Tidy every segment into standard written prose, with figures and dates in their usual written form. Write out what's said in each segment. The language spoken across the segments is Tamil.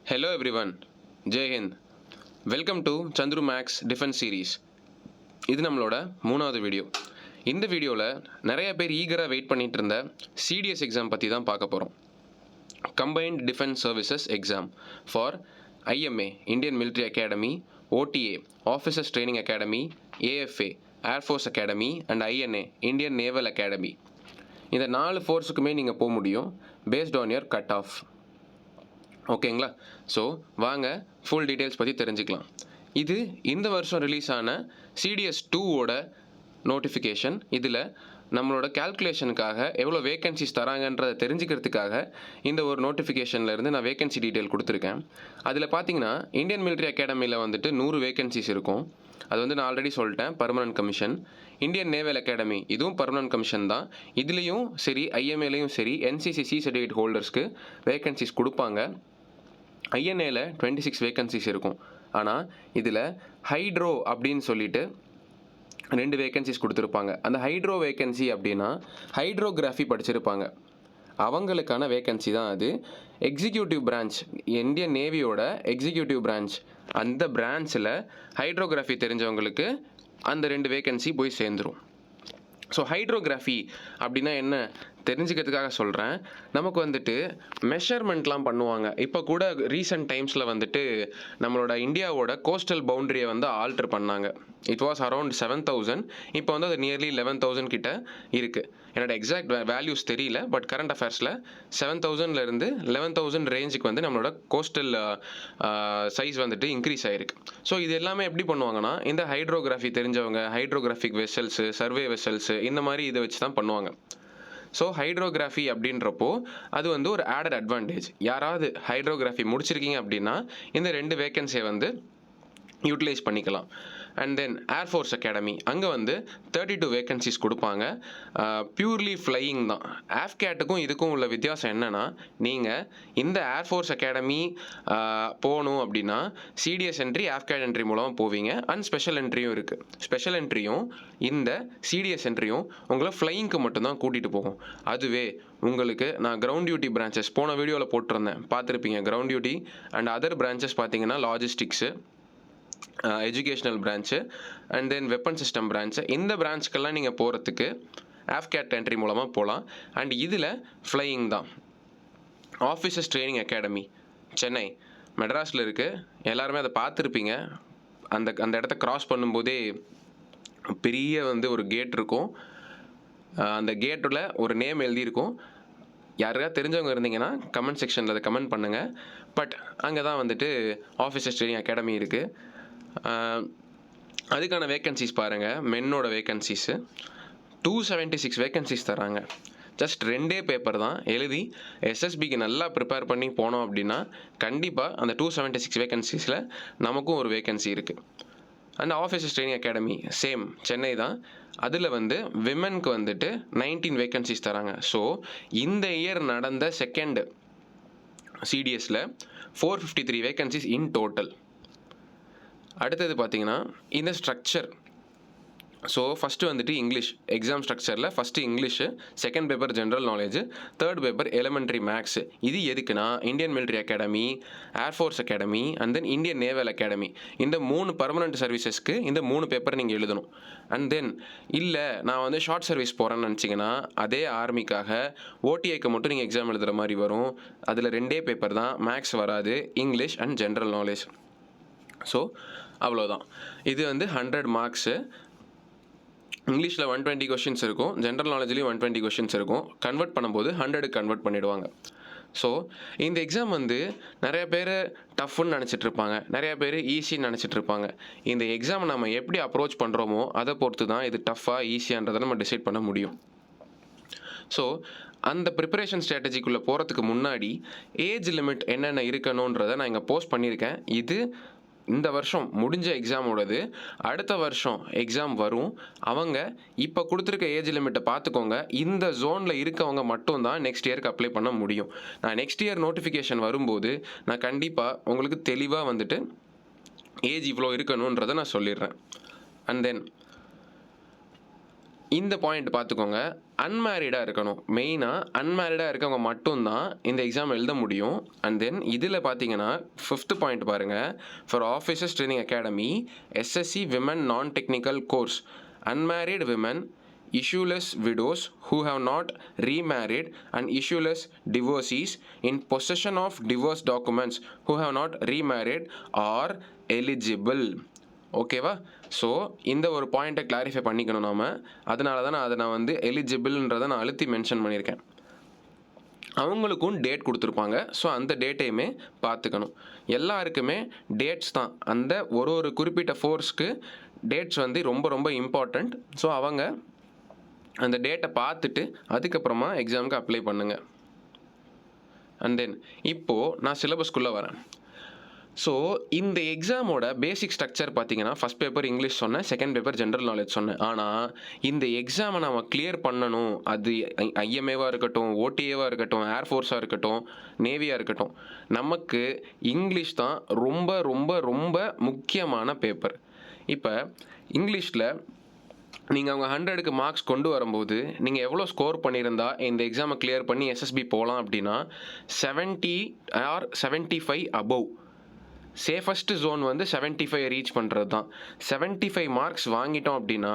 Hello everyone, Jai Hind. Welcome to Chandru Max Defense Series. இது நம்மளோட மூணாவது வீடியோ. இந்த வீடியோவில் நிறைய பேர் ஈகராக வெயிட் பண்ணிட்டு இருந்த CDS எக்ஸாம் பற்றி தான் பார்க்க போகிறோம். Combined defence services exam for IMA Indian military academy, OTA officers training academy, AFA air force academy and INA Indian naval academy. இந்த 4 ஃபோர்ஸுக்குமே நீங்கள் போக முடியும் based on your cut off. ஓகேங்களா? ஸோ வாங்க ஃபுல் டீட்டெயில்ஸ் பற்றி தெரிஞ்சுக்கலாம். இது இந்த வருஷம் ரிலீஸ் ஆன CDS 2ஓட நோட்டிஃபிகேஷன். இதில் நம்மளோட கேல்குலேஷனுக்காக எவ்வளோ வேகன்சிஸ் தராங்கன்றதை தெரிஞ்சுக்கிறதுக்காக இந்த ஒரு நோட்டிஃபிகேஷன்லேருந்து நான் வேகன்சி டீட்டெயில் கொடுத்துருக்கேன். அதில் பார்த்தீங்கன்னா இந்தியன் மிலிட்ரி அகாடமியில் வந்துட்டு 100 வேகன்சிஸ் இருக்கும். அது வந்து நான் ஆல்ரெடி சொல்லிட்டேன், permanent commission. Indian naval academy இதுவும் பர்மனன்ட் கமிஷன் தான். இதுலேயும் சரி IMAலையும் சரி NCCC சர்டிஃபிகேட் ஹோல்டர்ஸ்க்கு வேகன்சிஸ் கொடுப்பாங்க. INAல 26 வேகன்சிஸ் இருக்கும். ஆனால் இதில் ஹைட்ரோ அப்படின்னு சொல்லிட்டு 2 வேகன்சிஸ் கொடுத்துருப்பாங்க. அந்த ஹைட்ரோ வேகன்சி அப்படின்னா ஹைட்ரோகிராஃபி படிச்சிருப்பாங்க, அவங்களுக்கான வேகன்சி தான் அது. எக்ஸிக்யூட்டிவ் பிரான்ச், இந்தியன் நேவியோட எக்ஸிக்யூட்டிவ் பிரான்ச், அந்த பிரான்ச்சில் ஹைட்ரோகிராஃபி தெரிஞ்சவங்களுக்கு அந்த 2 வேகன்சி போய் சேர்ந்துடும். ஸோ ஹைட்ரோகிராஃபி அப்படின்னா என்ன தெரிஞ்சுக்கிறதுக்காக சொல்கிறேன். நமக்கு வந்துட்டு மெஷர்மெண்ட்லாம் பண்ணுவாங்க. இப்போ கூட ரீசெண்ட் டைம்ஸில் வந்துட்டு நம்மளோட இந்தியாவோட கோஸ்டல் பவுண்ட்ரியை வந்து ஆல்ட்ரு பண்ணாங்க. இட் வாஸ் அரௌண்ட் 7,000, இப்போ வந்து அது நியர்லி 11,000 கிட்ட இருக்குது. என்னோட எக்ஸாக்ட் வேல்யூஸ் தெரியல, பட் கரண்ட் அஃபேர்ஸில் 7,000லேருந்து 11,000 ரேஞ்சுக்கு வந்து நம்மளோட கோஸ்டல் சைஸ் வந்துட்டு இன்க்ரீஸ் ஆகிருக்கு. ஸோ இது எல்லாமே எப்படி பண்ணுவாங்கன்னா, இந்த ஹைட்ரோகிராஃபி தெரிஞ்சவங்க, ஹைட்ரோகிராஃபிக் வெசல்ஸு, சர்வே வெசல்ஸு, இந்த மாதிரி இதை வச்சு தான் பண்ணுவாங்க. ஸோ ஹைட்ரோகிராஃபி அப்படின்றப்போ அது வந்து ஒரு ஆடட் அட்வான்டேஜ். யாராவது ஹைட்ரோகிராஃபி முடிச்சிருக்கீங்க அப்படின்னா இந்த 2 வேகன்சியை வந்து யூட்டிலைஸ் பண்ணிக்கலாம். அண்ட் தென் ஏர்ஃபோர்ஸ் அகாடமி, அங்கே வந்து 32 வேகன்சிஸ் கொடுப்பாங்க. பியூர்லி ஃப்ளையிங் தான். ஆஃப்கேட்டுக்கும் இதுக்கும் உள்ள வித்தியாசம் என்னென்னா, நீங்கள் இந்த ஏர்ஃபோர்ஸ் அகாடமி போகணும் அப்படின்னா CDS என்ட்ரி, ஆஃப்கேட் என்ட்ரி மூலமாக போவீங்க. அண்ட் ஸ்பெஷல் என்ட்ரியும் இருக்குது. ஸ்பெஷல் என்ட்ரியும் இந்த CDS என்ட்ரியும் உங்களை ஃப்ளையிங்க்கு மட்டும்தான் கூட்டிகிட்டு போகும். அதுவே உங்களுக்கு நான் கிரவுண்ட் டியூட்டி பிரான்ச்சஸ் போன வீடியோவில் போட்டிருந்தேன், பார்த்துருப்பீங்க. Ground duty and other branches பார்த்தீங்கன்னா logistics, educational branch and then weapon system branch. இந்த பிரான்ச்சுக்கெல்லாம் நீங்கள் போகிறதுக்கு ஆஃப்கேட் என்ட்ரி மூலமாக போகலாம். அண்ட் இதில் ஃப்ளையிங் தான். ஆஃபீஸர்ஸ் ட்ரைனிங் அகாடமி சென்னை, மெட்ராஸில் இருக்குது. எல்லாருமே அதை பார்த்துருப்பீங்க. அந்த இடத்த கிராஸ் பண்ணும்போதே பெரிய வந்து ஒரு கேட் இருக்கும். அந்த கேட்டில் ஒரு நேம் எழுதியிருக்கும். யாருக்காவது தெரிஞ்சவங்க இருந்தீங்கன்னா கமெண்ட் செக்ஷனில் அதை கமெண்ட் பண்ணுங்கள். பட் அங்கே தான் வந்துட்டு ஆஃபீஸர்ஸ் ட்ரைனிங் அகாடமி இருக்குது. அதுக்கான வேக்கன்சிஸ் பாருங்கள். மென்னோட வேக்கன்சிஸு 276 வேக்கன்சிஸ் தராங்க. ஜஸ்ட் 2 பேப்பர் தான் எழுதி SSBக்கு நல்லா ப்ரிப்பேர் பண்ணி போனோம் அப்படின்னா கண்டிப்பாக அந்த 276 வேக்கன்சிஸில் நமக்கும் ஒரு வேக்கன்சி இருக்குது. And officers training academy same Chennai தான். அதில் வந்து விமென்க்கு வந்துட்டு 19 வேக்கன்சிஸ் தராங்க. ஸோ இந்த இயர் நடந்த செகண்ட் CDSல 453 வேக்கன்சிஸ் இன் டோட்டல். அடுத்தது பார்த்தீங்கன்னா இந்த ஸ்ட்ரக்சர். ஸோ ஃபஸ்ட்டு வந்துட்டு இங்கிலீஷ் எக்ஸாம் ஸ்ட்ரக்சரில் first English, second paper general knowledge, third paper elementary maths. இது எதுக்குன்னா Indian military academy, air force academy and then Indian naval academy, இந்த 3 பர்மனெண்ட் சர்வீசஸ்க்கு இந்த 3 பேப்பர் நீங்கள் எழுதணும். அண்ட் தென் இல்லை நான் வந்து ஷார்ட் சர்வீஸ் போகிறேன்னு நினச்சிங்கன்னா அதே ஆர்மிக்காக OTAக்கு மட்டும் நீங்கள் எக்ஸாம் எழுதுகிற மாதிரி வரும். அதில் 2 பேப்பர் தான், மேக்ஸ் வராது, English and general knowledge. So அவ்வளோதான். இது வந்து 100 மார்க்ஸு. இங்கிலீஷில் 120 கொஷின்ஸ் இருக்கும், ஜென்ரல் நாலேஜ்லேயும் 120 கொஷின்ஸ் இருக்கும். கன்வெர்ட் பண்ணும்போது 100 கன்வெர்ட் பண்ணிவிடுவாங்க. ஸோ இந்த எக்ஸாம் வந்து நிறைய பேர் டஃப்னு நினச்சிட்டு இருப்பாங்க, நிறைய பேர் ஈஸின்னு நினச்சிட்டு இருப்பாங்க. இந்த எக்ஸாம் நம்ம எப்படி அப்ரோச் பண்ணுறோமோ அதை பொறுத்து தான் இது டஃப்பாக ஈஸியான்றதை நம்ம டிசைட் பண்ண முடியும். ஸோ அந்த ப்ரிப்பரேஷன் ஸ்ட்ராட்டஜிக்குள்ளே போகிறதுக்கு முன்னாடி ஏஜ் லிமிட் என்னென்ன இருக்கணுன்றதை நான் இங்கே போஸ்ட் பண்ணியிருக்கேன். இது இந்த வருஷம் முடிஞ்ச எக்ஸாமோடது. அடுத்த வருஷம் எக்ஸாம் வரும். அவங்க இப்போ கொடுத்துருக்க ஏஜ் லிமிட்டை பார்த்துக்கோங்க. இந்த ஜோனில் இருக்கவங்க மட்டும்தான் நெக்ஸ்ட் இயருக்கு அப்ளை பண்ண முடியும். நான் நெக்ஸ்ட் இயர் நோட்டிஃபிகேஷன் வரும்போது நான் கண்டிப்பாக உங்களுக்கு தெளிவாக வந்துட்டு ஏஜ் இவ்வளோ இருக்கணுன்றதை நான் சொல்லிடுறேன். அண்ட் தென் இந்த பாயிண்ட் பார்த்துக்கோங்க, அன்மேரிடாக இருக்கணும். மெயினாக அன்மேரிடாக இருக்கவங்க மட்டும்தான் இந்த எக்ஸாம் எழுத முடியும். அண்ட் தென் இதில் பார்த்தீங்கன்னா 5th பாயிண்ட் பாருங்கள், for officers training academy SSC women non technical course unmarried women issueless widows who have not remarried and issueless divorcees in possession of divorce documents who have not remarried are eligible. ஓகேவா? ஸோ இந்த ஒரு பாயிண்ட்டை கிளாரிஃபை பண்ணிக்கணும் நாம. அதனால தான் நான் வந்து எலிஜிபிள்ன்றதை நான் அழுத்தி மென்ஷன் பண்ணியிருக்கேன். அவங்களுக்கும் டேட் கொடுத்துருப்பாங்க. ஸோ அந்த டேட்டையுமே பார்த்துக்கணும். எல்லாருக்குமே டேட்ஸ் தான், அந்த ஒரு குறிப்பிட்ட ஃபோர்ஸ்க்கு டேட்ஸ் வந்து ரொம்ப ரொம்ப இம்பார்ட்டண்ட். ஸோ அவங்க அந்த டேட்டை பார்த்துட்டு அதுக்கப்புறமா எக்ஸாமுக்கு அப்ளை பண்ணுங்கள். அண்ட் தென் இப்போது நான் சிலபஸ்க்குள்ளே வரேன். ஸோ இந்த எக்ஸாமோட பேசிக் ஸ்ட்ரக்சர் பார்த்தீங்கன்னா, ஃபஸ்ட் பேப்பர் இங்கிலீஷ் சொன்னேன், செகண்ட் பேப்பர் ஜென்ரல் நாலேஜ் சொன்னேன். ஆனால் இந்த எக்ஸாமை நம்ம கிளியர் பண்ணணும், அது ஐஎம்ஏவாக இருக்கட்டும், ஓடிஏவாக இருக்கட்டும், ஏர்ஃபோர்ஸாக இருக்கட்டும், நேவியாக இருக்கட்டும், நமக்கு இங்கிலீஷ் தான் ரொம்ப ரொம்ப ரொம்ப முக்கியமான பேப்பர். இப்போ இங்கிலீஷில் நீங்கள் அவங்க 100க்கு மார்க்ஸ் கொண்டு வரும்போது நீங்கள் எவ்வளோ ஸ்கோர் பண்ணியிருந்தா இந்த எக்ஸாமை கிளியர் பண்ணி எஸ்எஸ்பி போகலாம் அப்படின்னா 70 or 75 அபவ். சேஃபஸ்ட் ஜோன் வந்து 75 ரீச் பண்ணுறது தான். 75 மார்க்ஸ் வாங்கிட்டோம் அப்படின்னா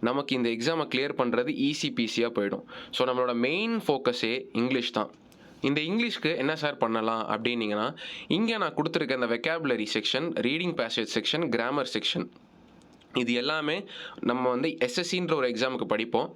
நமக்கு இந்த எக்ஸாமை கிளியர் பண்ணுறது ஈஸியாக போயிடும். ஸோ நம்மளோட மெயின் ஃபோக்கஸே இங்கிலீஷ் தான். இந்த இங்கிலீஷ்க்கு என்ன சார் பண்ணலாம் அப்படின்னீங்கன்னா, இங்கே நான் கொடுத்துருக்க இந்த vocabulary section, reading passage section, grammar section, இது எல்லாமே நம்ம வந்து எஸ்எஸ்சின்ற ஒரு எக்ஸாமுக்கு படிப்போம்.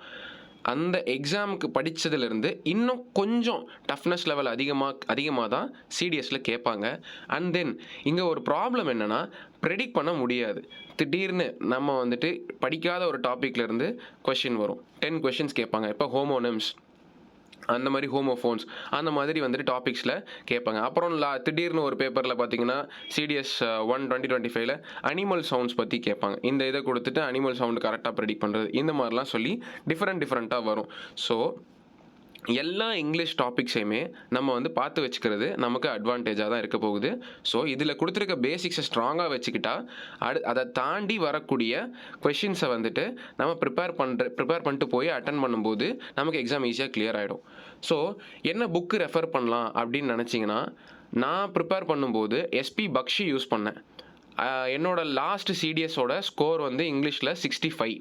அந்த எக்ஸாமுக்கு படித்ததுலேருந்து இன்னும் கொஞ்சம் டஃப்னஸ் லெவல் அதிகமாக தான் சிடிஎஸில் கேட்பாங்க. அண்ட் தென் இங்கே ஒரு ப்ராப்ளம் என்னென்னா, ப்ரெடிக்ட் பண்ண முடியாது. திடீர்னு நம்ம வந்துட்டு படிக்காத ஒரு டாப்பிக்லேருந்து கொஷின் வரும், 10 கொஷின்ஸ் கேட்பாங்க. இப்போ ஹோமோனிம்ஸ் அந்த மாதிரி, ஹோமோஃபோன்ஸ் அந்த மாதிரி வந்துட்டு டாபிக்ஸில் கேட்பாங்க. அப்புறம் திடீர்னு ஒரு பேப்பரில் பார்த்தீங்கன்னா சிடிஎஸ் 1 2025 அனிமல் சவுண்ட்ஸ் பற்றி கேட்பாங்க. இந்த இதை கொடுத்துட்டு அனிமல் சவுண்டு கரெக்டாக ப்ரெடிக்ட் பண்ணுறது, இந்த மாதிரிலாம் சொல்லி டிஃப்ரெண்ட்டாக வரும். ஸோ எல்லா இங்கிலீஷ் டாபிக்ஸையுமே நம்ம வந்து பார்த்து வச்சுக்கிறது நமக்கு அட்வான்டேஜாக தான் இருக்க போகுது. ஸோ இதில் கொடுத்துருக்க பேசிக்ஸை ஸ்ட்ராங்காக வச்சுக்கிட்டா அதை தாண்டி வரக்கூடிய கொஷின்ஸை வந்துட்டு நம்ம ப்ரிப்பேர் பண்ணிட்டு போய் அட்டன் பண்ணும்போது நமக்கு எக்ஸாம் ஈஸியாக கிளியர் ஆகிடும். ஸோ என்ன புக்கு ரெஃபர் பண்ணலாம் அப்படின்னு நினச்சிங்கன்னா, நான் ப்ரிப்பேர் பண்ணும்போது எஸ்பி பக்ஷி யூஸ் பண்ணேன். என்னோட லாஸ்ட் சிடிஎஸோட ஸ்கோர் வந்து இங்கிலீஷில் 65.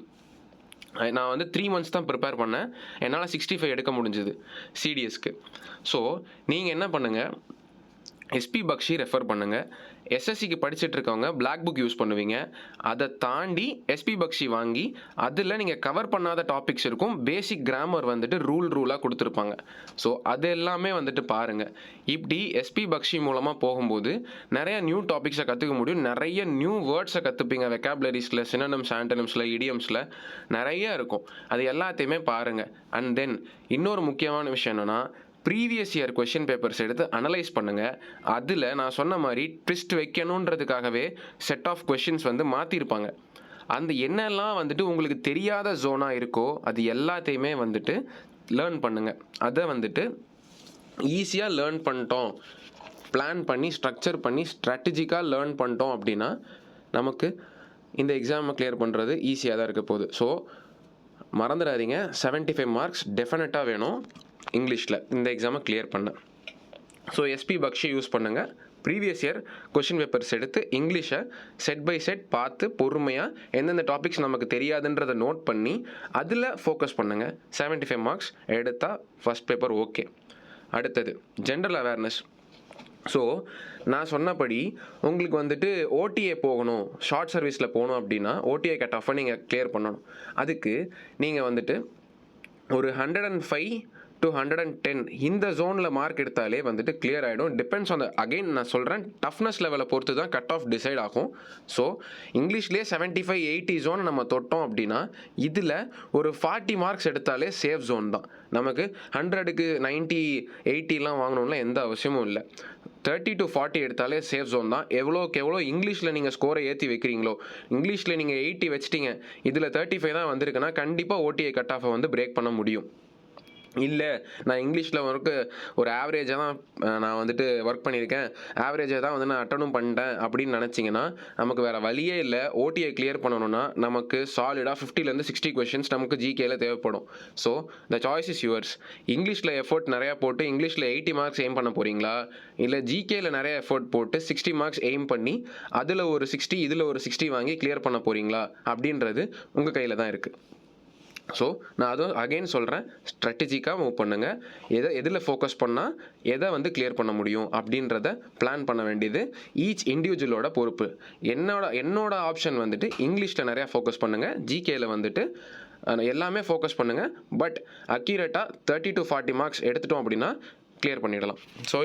நான் வந்து 3 months தான் ப்ரிப்பேர் பண்ணேன், என்னால் 65 எடுக்க முடிஞ்சுது சிடிஎஸ்க்கு. ஸோ நீங்கள் என்ன பண்ணுங்கள், எஸ்பி பக்ஷி ரெஃபர் பண்ணுங்கள். எஸ்எஸ்சிக்கு படிச்சுட்டு இருக்கவங்க பிளாக் புக் யூஸ் பண்ணுவீங்க. அதை தாண்டி எஸ்பி பக்ஷி வாங்கி அதில் நீங்கள் கவர் பண்ணாத டாபிக்ஸ் இருக்கும். பேசிக் கிராமர் வந்துட்டு ரூலாக கொடுத்துருப்பாங்க. ஸோ அது எல்லாமே வந்துட்டு பாருங்கள். இப்படி எஸ்பி பக்ஷி மூலமாக போகும்போது நிறைய நியூ டாபிக்ஸை கற்றுக்க முடியும், நிறைய நியூ வேர்ட்ஸை கற்றுப்பீங்க. வெக்காபுலரிஸில், சினோனிம்ஸ், ஆண்டனிம்ஸில், இடியம்ஸில் நிறைய இருக்கும். அது எல்லாத்தையுமே பாருங்கள். அண்ட் தென் இன்னொரு முக்கியமான விஷயம் என்னென்னா, ப்ரீவியஸ் இயர் கொஷின் பேப்பர்ஸ் எடுத்து அனலைஸ் பண்ணுங்கள். அதில் நான் சொன்ன மாதிரி ட்விஸ்ட் வைக்கணுன்றதுக்காகவே செட் ஆஃப் கொஷின்ஸ் வந்து மாற்றிருப்பாங்க. அந்த என்னெல்லாம் வந்துட்டு உங்களுக்கு தெரியாத ஜோனாக இருக்கோ அது எல்லாத்தையுமே வந்துட்டு லேர்ன் பண்ணுங்கள். அதை வந்துட்டு ஈஸியாக லேர்ன் பண்ணிட்டோம், பிளான் பண்ணி ஸ்ட்ரக்சர் பண்ணி ஸ்ட்ராட்டஜிக்காக லேர்ன் பண்ணிட்டோம் அப்படின்னா நமக்கு இந்த எக்ஸாமை கிளியர் பண்ணுறது ஈஸியாக தான் இருக்க போகுது. ஸோ மறந்துடாதீங்க, 75 மார்க்ஸ் டெஃபினட்டாக வேணும் இங்கிலீஷில் இந்த எக்ஸாமை கிளியர் பண்ண. ஸோ எஸ்பி பக்ஷி யூஸ் பண்ணுங்கள். ப்ரீவியஸ் இயர் கொஷின் பேப்பர்ஸ் எடுத்து இங்கிலீஷை செட் பை செட் பார்த்து பொறுமையாக எந்தெந்த டாபிக்ஸ் நமக்கு தெரியாதுன்றதை நோட் பண்ணி அதில் ஃபோக்கஸ் பண்ணுங்கள். 75 மார்க்ஸ் எடுத்தால் ஃபஸ்ட் பேப்பர் ஓகே. அடுத்தது ஜென்ரல் அவேர்னஸ். ஸோ நான் சொன்னபடி உங்களுக்கு வந்துட்டு ஓடிஏ போகணும், ஷார்ட் சர்வீஸில் போகணும் அப்படின்னா ஓடிஏ கட் ஆஃபை நீங்கள் கிளியர் பண்ணணும். அதுக்கு நீங்கள் வந்துட்டு ஒரு 105 to 110 இந்த ஜோனில் மார்க் எடுத்தாலே வந்துட்டு கிளியர் ஆகிடும். டிபெண்ட்ஸ் ஆன் அகைன் நான் சொல்கிறேன், டஃப்னஸ் லெவலை பொறுத்து தான் கட் ஆஃப் டிசைட் ஆகும். ஸோ இங்கிலீஷ்லேயே 75-80 ஜோன் நம்ம தொட்டோம் அப்படின்னா இதில் ஒரு 40 மார்க்ஸ் எடுத்தாலே சேஃப் ஜோன் தான். நமக்கு 100க்கு 90-80லாம் வாங்கணும்ல எந்த அவசியமும் இல்லை. 30 to 40 எடுத்தாலே சேஃப் ஜோன் தான். எவ்வளோக்கு எவ்வளோ இங்கிலீஷில் நீங்கள் ஸ்கோரை ஏற்றி வைக்கிறீங்களோ, இங்கிலீஷில் நீங்கள் 80 வச்சிட்டிங்க, இதில் 35 தான் வந்திருக்குன்னா கண்டிப்பாக ஓடிஏ கட் ஆஃபை வந்து பிரேக் பண்ண முடியும். இல்லை நான் இங்கிலீஷில் ஒரு ஆவரேஜாக தான் நான் வந்துட்டு ஒர்க் பண்ணியிருக்கேன், ஆவரேஜாக தான் வந்து நான் அட்டனும் பண்ணிட்டேன் அப்படின்னு நினச்சிங்கன்னா நமக்கு வேறு வழியே இல்லை. ஓடியை கிளியர் பண்ணணும்னா நமக்கு சாலிடாக 50லேருந்து 60 கொஷின்ஸ் நமக்கு ஜிகேல தேவைப்படும். So the choice is yours. இங்கிலீஷில் எஃபோர்ட் நிறையா போட்டு இங்கிலீஷில் 80 மார்க்ஸ் எய்ம் பண்ண போகிறீங்களா, இல்லை ஜிகேல நிறைய எஃபோர்ட் போட்டு 60 மார்க்ஸ் எய்ம் பண்ணி அதில் ஒரு 60 இதில் ஒரு 60 வாங்கி கிளியர் பண்ண போகிறீங்களா அப்படின்றது உங்கள் கையில் தான் இருக்குது. ஸோ நான் அதுவும் அகெயின் சொல்கிறேன், ஸ்ட்ராட்டஜிக்காக மூவ் பண்ணுங்கள். எதில் ஃபோக்கஸ் பண்ணால் எதை வந்து கிளியர் பண்ண முடியும் அப்படின்றத பிளான் பண்ண வேண்டியது ஈச் இண்டிவிஜுவலோட பொறுப்பு. என்னோட ஆப்ஷன் வந்துட்டு இங்கிலீஷில் நிறையா ஃபோக்கஸ் பண்ணுங்கள், ஜிகேயில் வந்துட்டு எல்லாமே ஃபோக்கஸ் பண்ணுங்கள். பட் அக்யூரேட்டாக 30 to 40 மார்க்ஸ் எடுத்துட்டோம் அப்படின்னா கிளியர் பண்ணிடலாம். ஸோ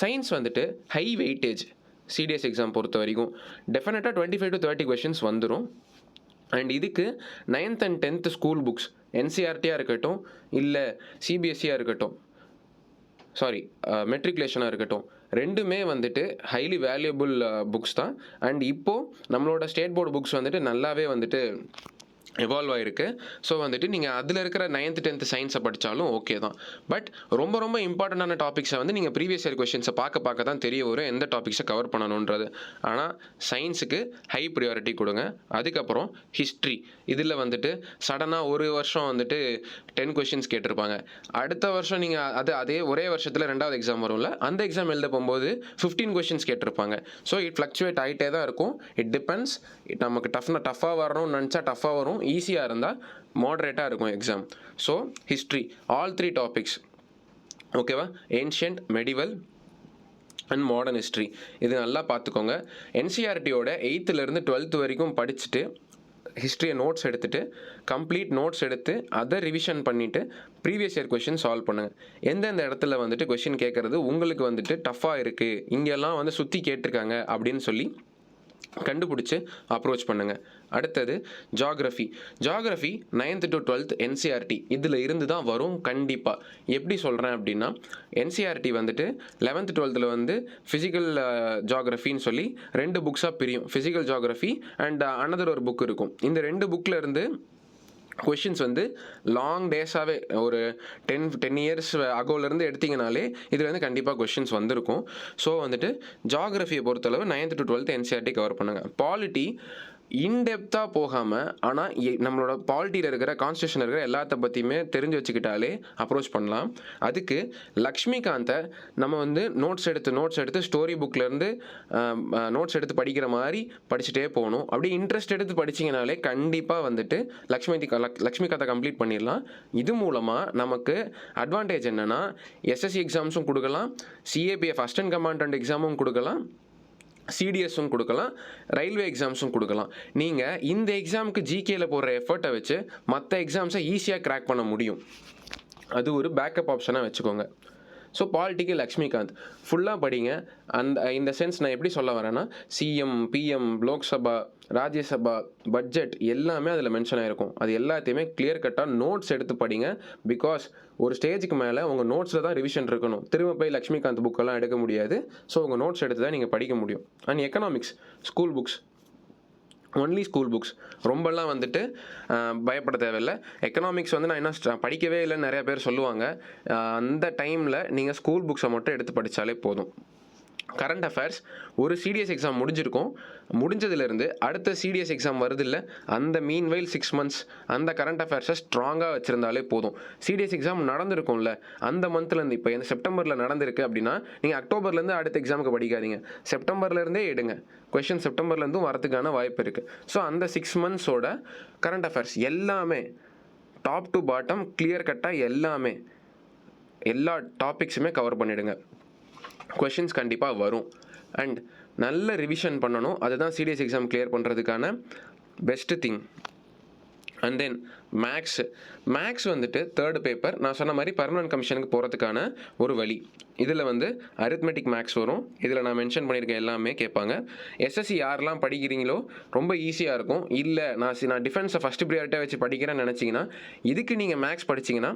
சயின்ஸ் வந்துட்டு ஹை வெயிட்டேஜ் சிடிஎஸ் எக்ஸாம் பொறுத்த வரைக்கும் டெஃபினட்டாக 25 to 30 கொஷின்ஸ் வந்துடும். அண்ட் இதுக்கு 9th and 10th school books என்சிஆர்டியாக இருக்கட்டும், இல்லை சிபிஎஸ்சியாக இருக்கட்டும், மெட்ரிகுலேஷனாக இருக்கட்டும், ரெண்டுமே வந்துட்டு ஹைலி வேல்யூபிள் புக்ஸ் தான். அண்ட் இப்போது நம்மளோட ஸ்டேட் போர்டு புக்ஸ் வந்துட்டு நல்லாவே வந்துட்டு எவால்வ் ஆகிருக்கு. ஸோ வந்துட்டு நீங்கள் அதில் இருக்கிற 9th 10th சயின்ஸை படித்தாலும் ஓகே தான். பட் ரொம்ப ரொம்ப இம்பார்ட்டண்டான டாபிக்ஸை வந்து நீங்கள் ப்ரீவியஸ் இயர் கொஷின்ஸை பார்க்க தான் தெரிய வரும் எந்த டாபிக்ஸை கவர் பண்ணணுன்றது. ஆனால் சயின்ஸுக்கு ஹை ப்ரியாரிட்டி கொடுங்க. அதுக்கப்புறம் ஹிஸ்ட்ரி, இதில் வந்துட்டு சடனாக ஒரு வருஷம் வந்துட்டு 10 கொஷின்ஸ் கேட்டிருப்பாங்க, அடுத்த வருஷம் நீங்கள் அதே ஒரே வருஷத்தில் 2வது எக்ஸாம் வரும்ல, அந்த எக்ஸாம் எழுத போகும்போது 15 கொஷின்ஸ் கேட்டிருப்பாங்க. ஸோ இட் ஃப்ளக்சுவேட் ஆகிட்டே தான் இருக்கும். It depends. நமக்கு டஃப்பாக வரணும்னு நினச்சா டஃப்பாக வரும், ஈஸியாக இருந்தால் மாடரேட்டாக இருக்கும் exam. So history all 3 topics ஓகேவா, ancient, medieval and modern history, இது நல்லா பார்த்துக்கோங்க. என்சிஆர்டியோட 8th-லேருந்து 12th வரைக்கும் படிச்சுட்டு ஹிஸ்ட்ரியை நோட்ஸ் எடுத்துகிட்டு கம்ப்ளீட் நோட்ஸ் எடுத்து அதை ரிவிஷன் பண்ணிவிட்டு ப்ரீவியஸ் இயர் கொஷின் சால்வ் பண்ணுங்கள். எந்தெந்த இடத்துல வந்துட்டு கொஷின் கேட்குறது உங்களுக்கு வந்துட்டு டஃப்பாக இருக்குது, இங்கெல்லாம் வந்து சுற்றி கேட்டிருக்காங்க அப்படின்னு சொல்லி கண்டுபிடிச்சி அப்ரோச் பண்ணுங்கள். அடுத்தது geography 9th to 12th NCERT இதில் இருந்து தான் வரும் கண்டிப்பாக. எப்படி சொல்கிறேன் அப்படின்னா, என்சிஆர்டி வந்துட்டு 11th 12th வந்து ஃபிசிக்கல் ஜாகிரஃபின்னு சொல்லி 2 புக்ஸாக பிரியும். ஃபிசிக்கல் ஜாகிரஃபி அண்ட் அனதர் ஒரு புக் இருக்கும். இந்த 2 புக்கில் இருந்து கொஷின்ஸ் வந்து லாங் டேஸாகவே ஒரு 10 இயர்ஸ் அகோலேருந்து எடுத்திங்கனாலே இதில் வந்து கண்டிப்பாக கொஷின்ஸ் வந்திருக்கும். ஸோ வந்துட்டு ஜாகிரஃபியை பொறுத்தளவு 9th to 12th NCERT cover பண்ணுங்கள். பாலிட்டி இன்டெப்த்தாக போகாமல், ஆனால் நம்மளோட பாலிட்டியில் இருக்கிற கான்ஸ்டியூஷன் இருக்கிற எல்லாத்த பற்றியுமே தெரிஞ்சு வச்சுக்கிட்டாலே அப்ரோச் பண்ணலாம். அதுக்கு லக்ஷ்மிகாந்தை நம்ம வந்து நோட்ஸ் எடுத்து ஸ்டோரி புக்லேருந்து நோட்ஸ் எடுத்து படிக்கிற மாதிரி படிச்சுட்டே போகணும். அப்படி இன்ட்ரெஸ்ட் எடுத்து படிச்சிங்கனாலே கண்டிப்பாக வந்துட்டு லக்ஷ்மிகாந்தை கம்ப்ளீட் பண்ணிடலாம். இது மூலமாக நமக்கு அட்வான்டேஜ் என்னென்னா, எஸ்எஸ்சி எக்ஸாம்ஸும் கொடுக்கலாம், சிஏபிஎஃப் அசிஸ்டன்ட் கமாண்டன்ட் எக்ஸாமும் கொடுக்கலாம், சிடிஎஸும் கொடுக்கலாம், ரயில்வே எக்ஸாம்ஸும் கொடுக்கலாம். நீங்கள் இந்த எக்ஸாமுக்கு ஜிகேல போடுற எஃபர்ட்டை வச்சு மற்ற எக்ஸாம்ஸை ஈஸியாக கிராக் பண்ண முடியும். அது ஒரு பேக்கப் ஆப்ஷனாக வச்சுக்கோங்க. ஸோ பாலிட்டிக்கு லக்ஷ்மிகாந்த் ஃபுல்லாக படிங்க. இந்த சென்ஸ் நான் எப்படி சொல்ல வரேன்னா, CM, PM, Lok Sabha, Rajya Sabha, budget எல்லாமே அதில் மென்ஷன் ஆகிருக்கும். அது எல்லாத்தையுமே கிளியர் கட்டாக நோட்ஸ் எடுத்து படிங்க. பிகாஸ் ஒரு ஸ்டேஜுக்கு மேலே உங்கள் நோட்ஸில் தான் ரிவிஷன் இருக்கணும். திரும்ப போய் லக்ஷ்மிகாந்த் புக்கெல்லாம் எடுக்க முடியாது. ஸோ உங்கள் நோட்ஸ் எடுத்து தான் நீங்கள் படிக்க முடியும். And economics school books, only school books, ரொம்பலாம் வந்துட்டு பயப்பட தேவையில்லை. எக்கனாமிக்ஸ் வந்து நான் என்ன படிக்கவே இல்லைன்னு நிறைய பேர் சொல்லுவாங்க. அந்த டைமில் நீங்கள் ஸ்கூல் புக்ஸை மட்டும் எடுத்து படித்தாலே போதும். கரண்ட் அஃபேர்ஸ் ஒரு சிடிஎஸ் எக்ஸாம் முடிஞ்சதுலேருந்து அடுத்த சிடிஎஸ் எக்ஸாம் வருது இல்லை, அந்த மீன்வைல் 6 months அந்த கரண்ட் அஃபேர்ஸை ஸ்ட்ராங்காக வச்சுருந்தாலே போதும். சிடிஎஸ் எக்ஸாம் நடந்திருக்கும்ல அந்த மந்த்லேருந்து, இப்போ இந்த செப்டம்பரில் நடந்திருக்கு அப்படின்னா நீங்கள் அக்டோபர்லேருந்து அடுத்த எக்ஸாமுக்கு படிக்காதீங்க, செப்டம்பர்லேருந்தே எடுங்க. கொஷின் செப்டம்பர்லேருந்தும் வரதுக்கான வாய்ப்பு இருக்குது. ஸோ அந்த 6 months கரண்ட் அஃபேர்ஸ் எல்லாமே டாப் டு பாட்டம் கிளியர் கட்டாக எல்லா டாபிக்ஸுமே கவர் பண்ணிவிடுங்க. கொஷின்ஸ் கண்டிப்பாக வரும். அண்ட் நல்ல ரிவிஷன் பண்ணணும். அதுதான் சிடிஎஸ் எக்ஸாம் கிளியர் பண்ணுறதுக்கான best thing. And then maths வந்துட்டு 3rd பேப்பர் நான் சொன்ன மாதிரி பர்மனன்ட் கமிஷனுக்கு போகிறதுக்கான ஒரு வழி. இதில் வந்து அரித்மெட்டிக் மேக்ஸ் வரும். இதில் நான் மென்ஷன் பண்ணியிருக்கேன் எல்லாமே கேட்பாங்க. எஸ்எஸ்சி யாரெல்லாம் படிக்கிறீங்களோ ரொம்ப ஈஸியாக இருக்கும். இல்லை நான் டிஃபென்ஸை ஃபஸ்ட்டு ப்ரியாரிட்டியாக வச்சு படிக்கிறேன்னு நினச்சிங்கன்னா இதுக்கு நீங்கள் மேக்ஸ் படிச்சிங்கன்னா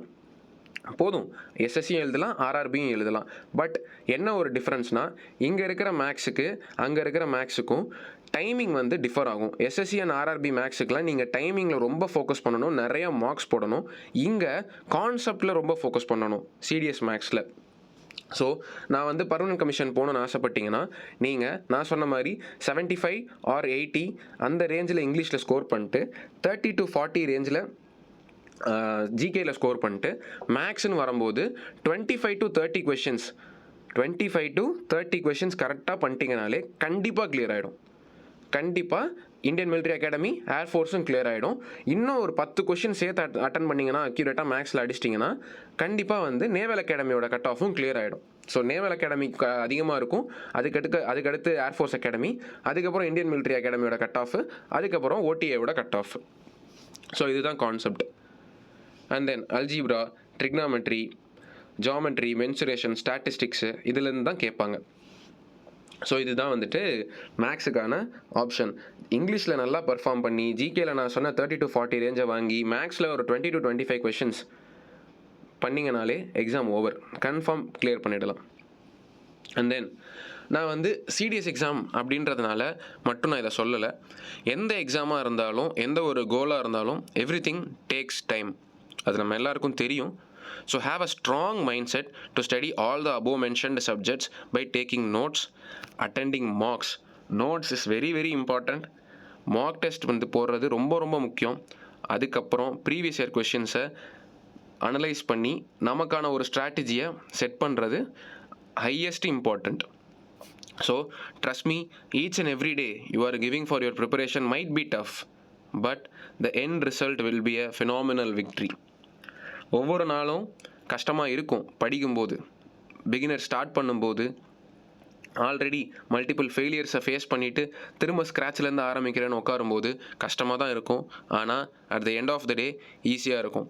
போதும். எஸ்எஸ்சியும் எழுதலாம், ஆர்ஆர்பியும் எழுதலாம். பட் என்ன ஒரு டிஃப்ரென்ஸ்னால், இங்கே இருக்கிற மேக்ஸுக்கு அங்கே இருக்கிற மேக்ஸுக்கும் டைமிங் வந்து டிஃபர் ஆகும். எஸ்எஸ்சி அண்ட் ஆர்ஆர்பி மேக்ஸுக்கெலாம் நீங்கள் டைமிங்கில் ரொம்ப ஃபோக்கஸ் பண்ணணும், நிறைய மார்க்ஸ் போடணும். இங்கே கான்செப்டில் ரொம்ப ஃபோக்கஸ் பண்ணணும் சிடிஎஸ் மேக்ஸில். ஸோ நான் வந்து பர்மனன்ட் கமிஷன் போகணுன்னு ஆசைப்பட்டீங்கன்னா நீங்கள் நான் சொன்ன மாதிரி 75 ஆர் 80 அந்த ரேஞ்சில் இங்கிலீஷில் ஸ்கோர் பண்ணிட்டு 30 to 40 ரேஞ்சில் ஜிகேயில் ஸ்கோர் பண்ணிட்டு மேக்ஸ்ன்னு வரும்போது 25 to 30 கொஷின்ஸ் 25 to 30 கொஷின்ஸ் கரெக்டாக பண்ணிட்டீங்கனாலே கண்டிப்பாக கிளியர் ஆகிடும். கண்டிப்பாக இந்தியன் மிலிட்ரி அகாடமி, ஏர்ஃபோர்ஸும் கிளியர் ஆகிடும். இன்னும் ஒரு 10 கொஷின் சேர்த்து அட்டன் பண்ணிங்கன்னா அக்யூரேட்டாக மேக்ஸில் அடிச்சிட்டிங்கன்னா கண்டிப்பாக வந்து நேவல் அகாடமியோட கட் ஆஃபும் கிளியர் ஆகிடும். ஸோ நேவல் அகாடமி அதிகமாக இருக்கும், அதுக்கடுத்து ஏர்ஃபோர்ஸ் அகாடமி, அதுக்கப்புறம் இந்தியன் மிலிட்ரி அகாடமியோட கட் ஆஃப், அதுக்கப்புறம் ஓடிஏவோட கட் ஆஃப். ஸோ இதுதான் concept. And then algebra, trigonometry, geometry, mensuration, statistics இதுலேருந்து தான் கேட்பாங்க. ஸோ இதுதான் வந்துட்டு மேக்ஸுக்கான ஆப்ஷன். இங்கிலீஷில் நல்லா பர்ஃபார்ம் பண்ணி ஜிகேயில் நான் சொன்ன 30 to 40 ரேஞ்சை வாங்கி மேக்ஸில் ஒரு 20 to 25 கொஷின்ஸ் பண்ணிங்கனாலே எக்ஸாம் ஓவர், கன்ஃபார்ம் கிளியர் பண்ணிடலாம். அண்ட் தென் நான் வந்து சிடிஎஸ் எக்ஸாம் அப்படின்றதுனால மட்டும் நான் இதை சொல்லலை. எந்த எக்ஸாமாக இருந்தாலும், எந்த ஒரு கோலாக இருந்தாலும் எவ்ரிதிங் டேக்ஸ் டைம். அது நம்ம எல்லாருக்கும் தெரியும். So have a strong mindset to study all the above mentioned subjects by taking notes, attending mocks. Notes is very very important. Mock test வந்து போடுறது ரொம்ப ரொம்ப முக்கியம். அதுக்கப்புறம் ப்ரீவியஸ் இயர் கொஷின்ஸை அனலைஸ் பண்ணி நமக்கான ஒரு ஸ்ட்ராட்டஜியை செட் பண்ணுறது highest important. So trust me, each and every day you are giving for your preparation might be tough, but the end result will be a phenomenal victory. ஒவ்வொரு நாளும் கஷ்டமாக இருக்கும் படிக்கும்போது. பிகினர் ஸ்டார்ட் பண்ணும்போது ஆல்ரெடி மல்டிபிள் ஃபெயிலியர்ஸை ஃபேஸ் பண்ணிவிட்டு திரும்ப ஸ்க்ராட்ச்லேருந்து ஆரம்பிக்கிறேன்னு உட்காரும்போது கஷ்டமாக தான் இருக்கும். ஆனால் at the end of the day ஈஸியாக இருக்கும்.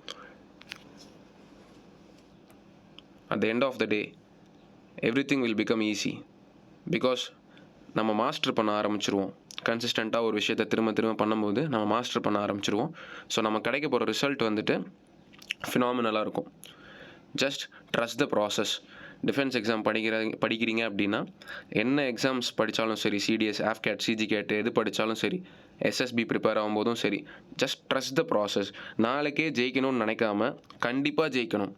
At the end of the day everything will become easy. Because நம்ம மாஸ்டர் பண்ண ஆரம்பிச்சிருவோம். கன்சிஸ்டண்ட்டாக ஒரு விஷயத்தை திரும்ப திரும்ப பண்ணும்போது நம்ம மாஸ்டர் பண்ண ஆரம்பிச்சிருவோம். ஸோ நம்ம கிடைக்க போகிற ரிசல்ட் வந்துட்டு ஃபினாமினலாக இருக்கும். Just trust the process. Defence exam படிக்கிறீங்க அப்படின்னா என்ன எக்ஸாம்ஸ் படித்தாலும் சரி, சிடிஎஸ், ஆஃப்கேட், சிஜிகேட் எது படித்தாலும் சரி, எஸ்எஸ்பி ப்ரிப்பேர் ஆகும்போதும் சரி, ஜஸ்ட் ட்ரஸ்ட் த ப்ராசஸ். நாளைக்கே ஜெயிக்கணும்னு நினைக்காம கண்டிப்பாக ஜெயிக்கணும்,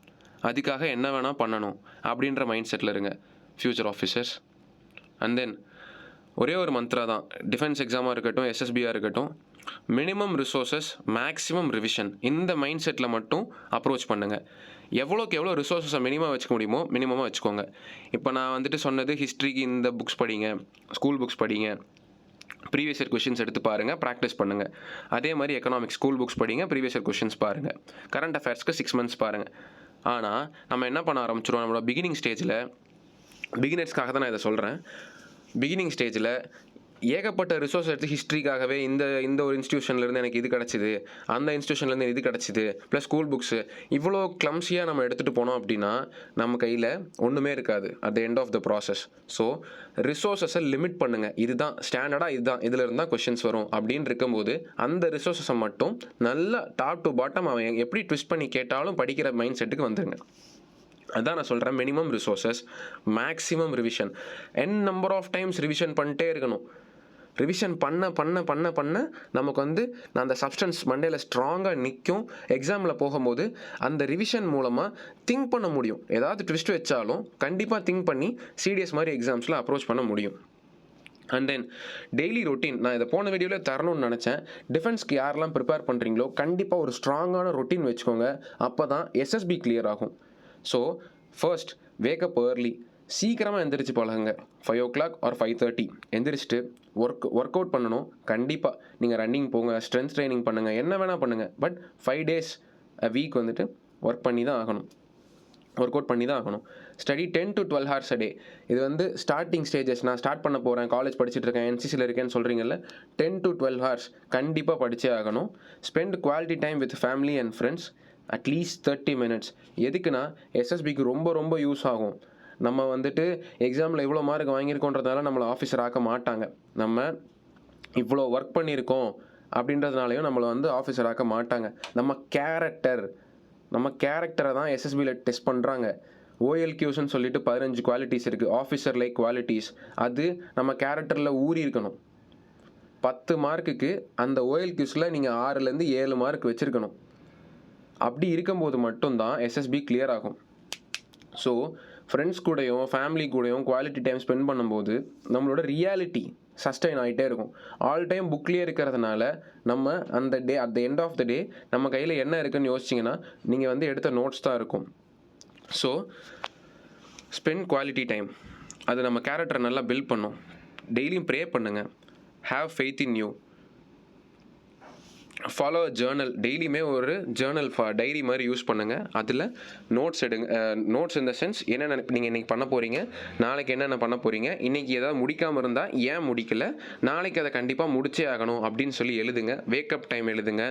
அதுக்காக என்ன வேணால் பண்ணணும் அப்படின்ற மைண்ட் செட்டில் இருங்க ஃப்யூச்சர் ஆஃபீஸர்ஸ். அண்ட் தென் ஒரே ஒரு மந்த்ரா தான், டிஃபென்ஸ் எக்ஸாமாக இருக்கட்டும், எஸ்எஸ்பியாக இருக்கட்டும், மினிமம் ரிசோர்ஸஸ், மேக்ஸிமம் ரிவிஷன். இந்த மைண்ட் செட்டில் மட்டும் அப்ரோச் பண்ணுங்கள். எவ்வளோக்கு எவ்வளோ ரிசோர்ஸஸை மினிமம் வச்சுக்க முடியுமோ மினிமமாக வச்சுக்கோங்க. இப்போ நான் வந்துட்டு சொன்னது ஹிஸ்ட்ரிக்கு இந்த புக்ஸ் படிங்க, ஸ்கூல் புக்ஸ் படிங்க, ப்ரீவியஸ் இயர் கொஷின்ஸ் எடுத்து பாருங்கள், ப்ராக்டிஸ் பண்ணுங்கள். அதே மாதிரி எக்கனாமிக்ஸ் ஸ்கூல் புக்ஸ் படிங்க, ப்ரீவியஸ் இயர் கொஷின்ஸ் பாருங்கள். கரண்ட் அஃபேர்ஸ்க்கு 6 months பாருங்கள். ஆனால் நம்ம என்ன பண்ண ஆரம்பிச்சிடுவோம், நம்மளோட பிகினிங் ஸ்டேஜில், பிகினர்ஸ்க்காக தான் நான் இதை சொல்கிறேன், பிகினிங் ஸ்டேஜில் ஏகப்பட்ட ரிசோர்ஸ் எடுத்து ஹிஸ்ட்ரிக்காகவே இந்த ஒரு இன்ஸ்டியூஷன்லேருந்து எனக்கு இது கிடச்சிது, அந்த இன்ஸ்டியூஷன்லேருந்து இது கிடச்சிது, ப்ளஸ் ஸ்கூல் புக்ஸு, இவ்வளோ கிளம்ஸியாக நம்ம எடுத்துகிட்டு போனோம் அப்படின்னா நம்ம கையில் ஒன்றுமே இருக்காது at the end of the process. So ரிசோர்ஸஸை லிமிட் பண்ணுங்கள். இதுதான் ஸ்டாண்டர்டாக, இதுதான் இதில் இருந்தால் கொஷின்ஸ் வரும் அப்படின்னு இருக்கும்போது அந்த ரிசோர்ஸஸை மட்டும் நல்லா டாப் டு பாட்டம் அவன் எப்படி ட்விஸ்ட் பண்ணி கேட்டாலும் படிக்கிற மைண்ட் செட்டுக்கு வந்துடுங்க. அதான் நான் சொல்கிறேன், minimum resources, maximum revision. Number of times revision பண்ணிட்டே இருக்கணும். ரிவிஷன் பண்ண பண்ண பண்ண பண்ண நமக்கு வந்து அந்த சப்ஸ்டன்ஸ் மண்டையில் ஸ்ட்ராங்காக நிற்கும். எக்ஸாமில் போகும்போது அந்த ரிவிஷன் மூலமாக திங்க் பண்ண முடியும். ஏதாவது ட்விஸ்ட் வச்சாலும் கண்டிப்பாக திங்க் பண்ணி சிடிஎஸ் மாதிரி எக்ஸாம்ஸில் அப்ரோச் பண்ண முடியும். அண்ட் தென் டெய்லி ரொட்டீன், நான் இதை போன வீடியோவில் தரணும்னு நினச்சேன். டிஃபென்ஸ்க்கு யாரெல்லாம் ப்ரிப்பேர் பண்ணுறீங்களோ கண்டிப்பாக ஒரு ஸ்ட்ராங்கான ரொட்டீன் வச்சுக்கோங்க. அப்போ தான் எஸ்எஸ்பி கிளியர் ஆகும். ஸோ ஃபர்ஸ்ட் வேக்கப் ஏர்லி, சீக்கிரமாக எந்திரிச்சு பழகுங்க. 5 o'clock or 5:30 எந்திரிச்சிட்டு ஒர்க் அவுட் பண்ணணும். கண்டிப்பாக நீங்கள் ரன்னிங் போங்க, ஸ்ட்ரென்த் ட்ரைனிங் பண்ணுங்கள், என்ன வேணால் பண்ணுங்கள். பட் 5 days a week வந்துட்டு ஒர்க் பண்ணி தான் ஆகணும், ஒர்க் அவுட் பண்ணி தான் ஆகணும். Study 10 to 12 hours a day. இது வந்து ஸ்டார்டிங் ஸ்டேஜஸ். நான் ஸ்டார்ட் பண்ண போகிறேன், காலேஜ் படிச்சுட்டு இருக்கேன், என்சிசியில் இருக்கேன்னு சொல்கிறீங்கல்ல, 10 to 12 hours கண்டிப்பாக படித்தே ஆகணும். Spend quality time with family and friends at least 30 minutes. எதுக்குன்னா எஸ்எஸ்பிக்கு ரொம்ப ரொம்ப யூஸ் ஆகும். நம்ம வந்துட்டு எக்ஸாமில் இவ்வளோ மார்க் வாங்கியிருக்கோன்றதுனால நம்மளை ஆஃபீஸர் ஆக்க மாட்டாங்க. நம்ம இவ்வளோ ஒர்க் பண்ணியிருக்கோம் அப்படின்றதுனாலையும் நம்மளை வந்து ஆஃபீஸர் ஆக்க மாட்டாங்க. நம்ம கேரக்டரை தான் எஸ்எஸ்பியில் டெஸ்ட் பண்ணுறாங்க. ஓஎல்கியூஸ்ன்னு சொல்லிட்டு 15 குவாலிட்டிஸ் இருக்குது, ஆஃபீஸர் லைக் குவாலிட்டிஸ். அது நம்ம கேரக்டரில் ஊறி இருக்கணும். 10 மார்க்குக்கு அந்த ஓஎல் கியூஸில் நீங்கள் 6லேருந்து 7 மார்க் வச்சுருக்கணும். அப்படி இருக்கும்போது மட்டும்தான் எஸ்எஸ்பி கிளியர் ஆகும். ஸோ ஃப்ரெண்ட்ஸ் கூடயும் ஃபேமிலி கூடயும் குவாலிட்டி டைம் ஸ்பெண்ட் பண்ணும்போது நம்மளோட ரியாலிட்டி சஸ்டைன் ஆகிட்டே இருக்கும். ஆல் டைம் புக்லேயே இருக்கிறதுனால நம்ம அந்த day at the end of the day நம்ம கையில் என்ன இருக்குன்னு யோசிச்சிங்கன்னா நீங்கள் வந்து எடுத்த நோட்ஸ் தான் இருக்கும். ஸோ ஸ்பெண்ட் குவாலிட்டி டைம், அது நம்ம கேரக்டரை நல்லா பில்ட் பண்ணும். டெய்லியும் ப்ரே பண்ணுங்கள். Have faith in you. Follow Journal. டெய்லியுமே ஒரு ஜேர்னல் டைரி மாதிரி யூஸ் பண்ணுங்கள். அதில் நோட்ஸ் எடுங்க. நோட்ஸ் இந்த சென்ஸ் என்னென்ன நீங்கள் இன்றைக்கி பண்ண போகிறீங்க, நாளைக்கு என்னென்ன பண்ண போகிறீங்க, இன்றைக்கி ஏதாவது முடிக்காமல் இருந்தால் ஏன் முடிக்கல, நாளைக்கு அதை கண்டிப்பாக முடிச்சே ஆகணும் அப்படின்னு சொல்லி எழுதுங்க. வேக்கப் டைம் எழுதுங்க.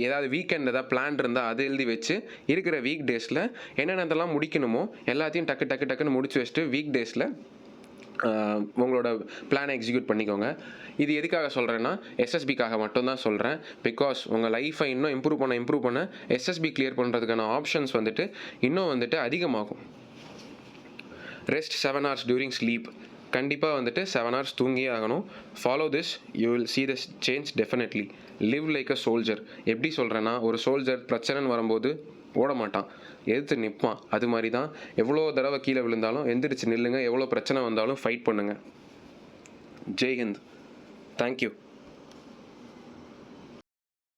ஏதாவது வீக்கெண்ட் ஏதாவது பிளான் இருந்தால் அதை எழுதி வச்சு இருக்கிற வீக் டேஸில் என்னென்னதெல்லாம் முடிக்கணுமோ எல்லாத்தையும் டக்குன்னு முடிச்சு வச்சுட்டு வீக் டேஸில் உங்களோட பிளானை எக்ஸிக்யூட் பண்ணிக்கோங்க. இது எதுக்காக சொல்கிறேன்னா எஸ்எஸ்பிக்காக மட்டும்தான் சொல்கிறேன். பிகாஸ் உங்கள் லைஃப்பை இன்னும் இம்ப்ரூவ் பண்ண எஸ்எஸ்பி கிளியர் பண்ணுறதுக்கான ஆப்ஷன்ஸ் வந்துட்டு இன்னும் வந்துட்டு அதிகமாகும். Rest 7 hours during sleep. கண்டிப்பாக வந்துட்டு 7 hours தூங்கியே ஆகணும். Follow this, you will see this change definitely. Live like a soldier. எப்படி சொல்கிறேன்னா, ஒரு சோல்ஜர் பிரச்சனைன்னு வரும்போது ஓட மாட்டான், எதிர்த்து நிற்பான். அது மாதிரி தான் எவ்வளோ தடவை கீழே விழுந்தாலும் எந்திரிச்சு நில்லுங்க. எவ்வளோ பிரச்சனை வந்தாலும் ஃபைட் பண்ணுங்கள். ஜெய் ஹிந்த். தேங்க்யூ.